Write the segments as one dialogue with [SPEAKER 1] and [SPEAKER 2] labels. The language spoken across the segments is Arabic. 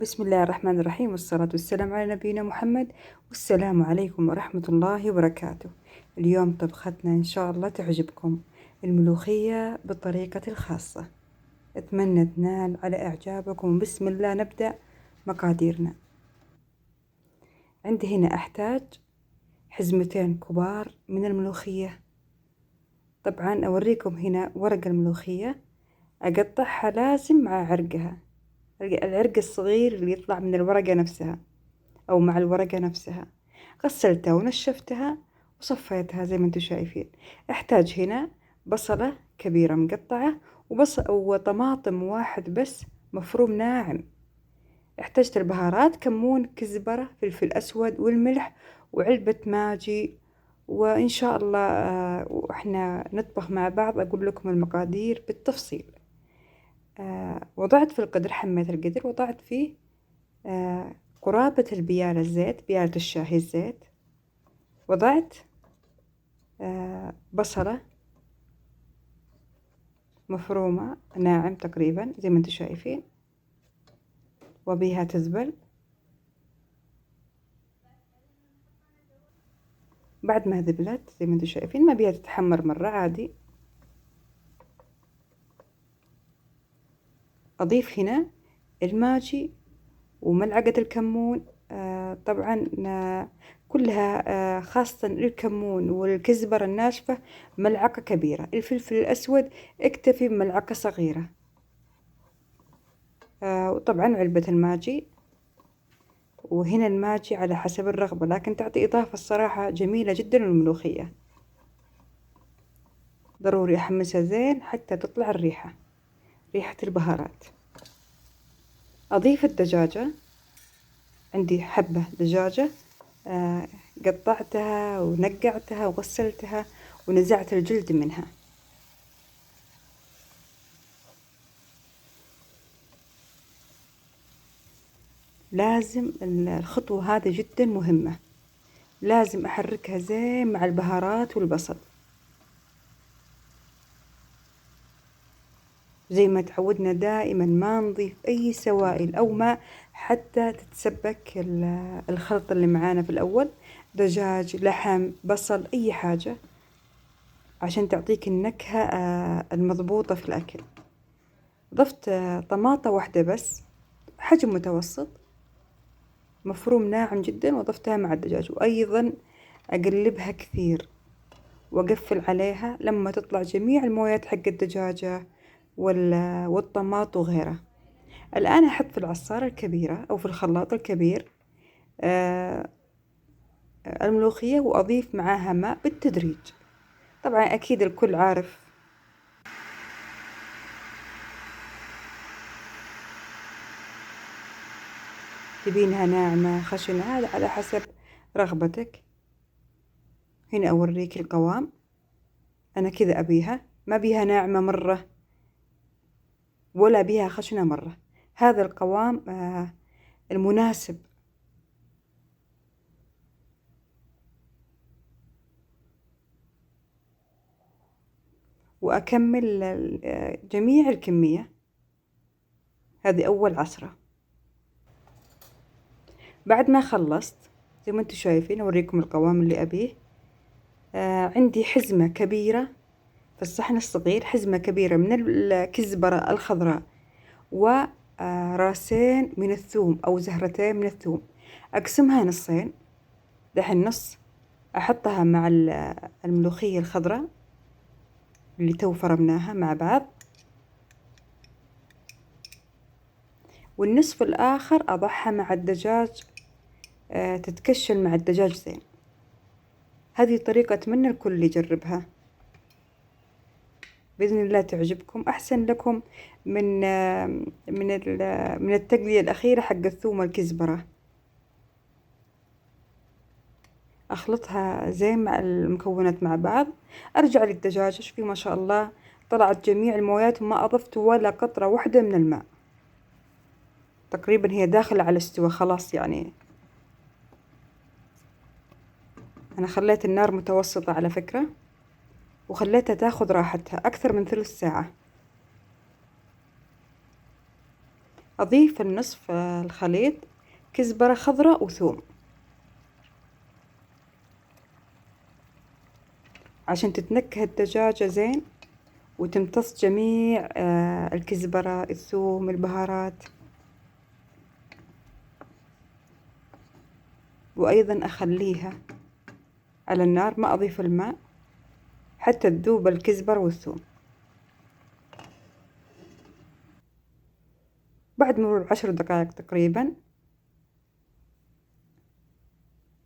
[SPEAKER 1] بسم الله الرحمن الرحيم، والصلاة والسلام على نبينا محمد. والسلام عليكم ورحمة الله وبركاته. اليوم طبختنا إن شاء الله تعجبكم، الملوخية بالطريقة الخاصة. أتمنى تنال على إعجابكم. بسم الله نبدأ مقاديرنا. عندي هنا أحتاج حزمتين كبار من الملوخية. طبعا أوريكم هنا ورق الملوخية أقطعها لازم مع عرقها، العرق الصغير اللي يطلع من الورقة نفسها أو مع الورقة نفسها. غسلتها ونشفتها وصفيتها زي ما انتم شايفين. احتاج هنا بصلة كبيرة مقطعة وطماطم واحد بس مفروم ناعم. احتجت البهارات كمون كزبرة فلفل أسود والملح وعلبة ماجي. وإن شاء الله وإحنا نطبخ مع بعض أقول لكم المقادير بالتفصيل. وضعت في القدر، حميت القدر وضعت فيه قرابة البيالة الزيت، بيالة الشاهي الزيت. وضعت بصلة مفرومة ناعم تقريبا زي ما انتم شايفين، وبيها تذبل. بعد ما ذبلت زي ما انتم شايفين، ما بيها تتحمر مرة عادي. أضيف هنا الماجي وملعقة الكمون. طبعا كلها خاصة الكمون والكزبرة الناشفة ملعقة كبيرة. الفلفل الأسود اكتفي بملعقة صغيرة. وطبعا علبة الماجي، وهنا الماجي على حسب الرغبة، لكن تعطي إضافة الصراحة جميلة جدا للملوخية. ضروري أحمسها زين حتى تطلع الريحة، ريحة البهارات. أضيف الدجاجة، عندي حبة دجاجة قطعتها ونقعتها وغسلتها ونزعت الجلد منها. لازم الخطوة هذه جدا مهمة، لازم أحركها زين مع البهارات والبصل زي ما تعودنا دائما. ما نضيف أي سوائل أو ماء حتى تتسبك الخلط اللي معانا في الأول، دجاج لحم بصل أي حاجة، عشان تعطيك النكهة المضبوطة في الأكل. ضفت طماطة واحدة بس، حجم متوسط مفروم ناعم جدا، وضفتها مع الدجاج. وأيضا أقلبها كثير وأقفل عليها لما تطلع جميع المويات حق الدجاجة والطماط وغيره. الآن أحط في العصارة الكبيرة أو في الخلاط الكبير الملوخية، وأضيف معاها ماء بالتدريج. طبعا أكيد الكل عارف تبينها ناعمة خشنة، هذا على حسب رغبتك. هنا أوريك القوام، أنا كذا أبيها، ما بيها ناعمة مرة ولا بيها خشنة مرة. هذا القوام المناسب. وأكمل جميع الكمية. هذه أول عصرة. بعد ما خلصت زي ما انتم شايفين، أوريكم القوام اللي أبيه. عندي حزمة كبيرة في الصحن الصغير، حزمة كبيرة من الكزبرة الخضراء وراسين من الثوم أو زهرتين من الثوم. أقسمها نصين، دحين نص أحطها مع الملوخية الخضراء اللي تو فرمناها مع بعض، والنصف الآخر أضعها مع الدجاج تتكشل مع الدجاج زين. هذه طريقة أتمنى الكل يجربها، بإذن الله تعجبكم. أحسن لكم من التقلية الأخيرة حق الثوم والكزبرة. أخلطها زين مع المكونات مع بعض. أرجع للدجاجة، شوفي ما شاء الله طلعت جميع المويات وما أضفت ولا قطرة واحدة من الماء. تقريبا هي داخلة على استوى خلاص يعني. أنا خليت النار متوسطة على فكرة، وخليتها تاخذ راحتها أكثر من ثلث ساعة. أضيف النصف الخليط كزبرة خضراء وثوم عشان تتنكه الدجاجة زين وتمتص جميع الكزبرة، الثوم، البهارات. وأيضا أخليها على النار، ما أضيف الماء حتى تذوب الكزبرة والثوم. بعد مرور 10 دقائق تقريبا،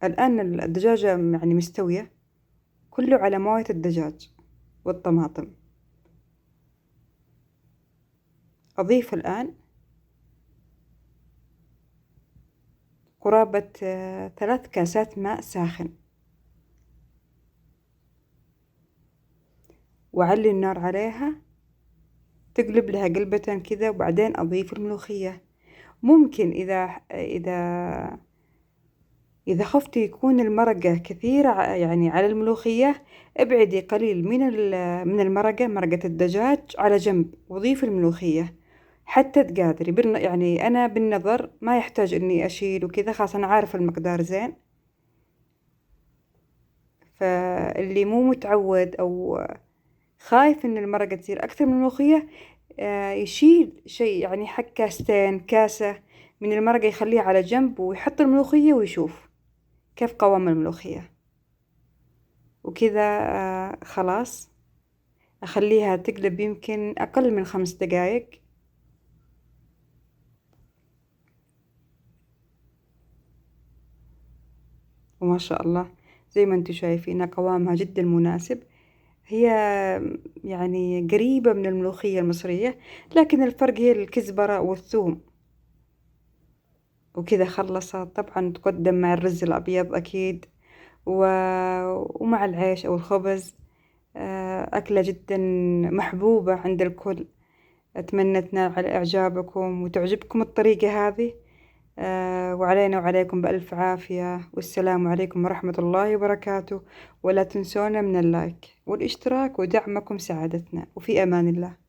[SPEAKER 1] الآن الدجاجة يعني مستوية كله على موية الدجاج والطماطم. أضيف الآن قرابة 3 كاسات ماء ساخن، وأعلي النار عليها تقلب لها قلبتين كذا، وبعدين أضيف الملوخية. ممكن إذا خفتي يكون المرقة كثيرة يعني على الملوخية، ابعدي قليل من المرقة، مرقة الدجاج على جنب، وضيفي الملوخية حتى تقادري يعني أنا بالنظر ما يحتاج إني أشيل وكذا، خلاص أنا عارف المقدار زين. فاللي مو متعود أو خايف إن المرقة تصير أكثر من الملوخية، يشيل شيء يعني حق كاستين، كاسة من المرقة يخليها على جنب، ويحط الملوخية ويشوف كيف قوام الملوخية. وكذا خلاص أخليها تقلب يمكن أقل من 5 دقايق. وما شاء الله زي ما انتم شايفين قوامها جدا مناسب. هي يعني قريبة من الملوخية المصرية، لكن الفرق هي الكزبرة والثوم. وكذا خلصت. طبعا تقدم مع الرز الأبيض أكيد، ومع العيش أو الخبز. أكلة جدا محبوبة عند الكل. أتمنى تنال إعجابكم وتعجبكم الطريقة هذه. وعلينا وعليكم بألف عافية، والسلام عليكم ورحمة الله وبركاته. ولا تنسونا من اللايك والاشتراك ودعمكم سعادتنا، وفي أمان الله.